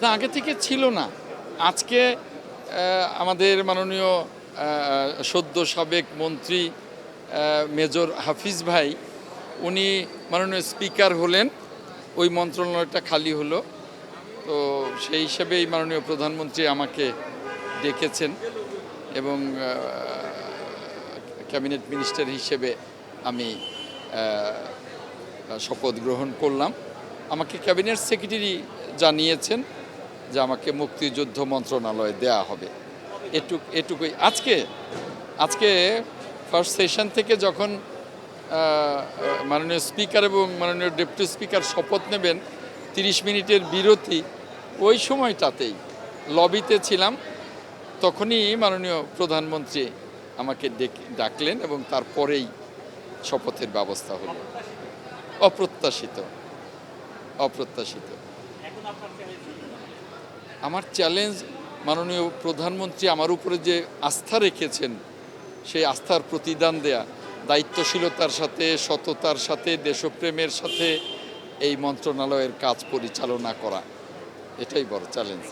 না, আগে থেকে ছিল না। আজকে আমাদের মাননীয় সদ্য সাবেক মন্ত্রী মেজর হাফিজ ভাই উনি মাননীয় স্পিকার হলেন, ওই মন্ত্রণালয়টা খালি হলো। তো সেই হিসেবেই মাননীয় প্রধানমন্ত্রী আমাকে ডেকেছেন এবং ক্যাবিনেট মিনিস্টার হিসেবে আমি শপথ গ্রহণ করলাম। আমাকে ক্যাবিনেট সেক্রেটারি জানিয়েছেন যে আমাকে মুক্তিযুদ্ধ মন্ত্রণালয়ে দেয়া হবে। এটুকুই। আজকে ফার্স্ট সেশন থেকে যখন মাননীয় স্পিকার এবং মাননীয় ডেপুটি স্পিকার শপথ নেবেন 30 মিনিটের বিরতি, ওই সময়টাতেই লবিতে ছিলাম। তখনই মাননীয় প্রধানমন্ত্রী আমাকে ডাকলেন এবং তারপরেই শপথের ব্যবস্থা হলো। অপ্রত্যাশিত। আমার চ্যালেঞ্জ মাননীয় প্রধানমন্ত্রী আমার উপরে যে আস্থা রেখেছেন, সেই আস্থার প্রতিদান দেয়া, দায়িত্বশীলতার সাথে, সততার সাথে, দেশপ্রেমের সাথে এই মন্ত্রণালয়ের কাজ পরিচালনা করা, এটাই বড় চ্যালেঞ্জ।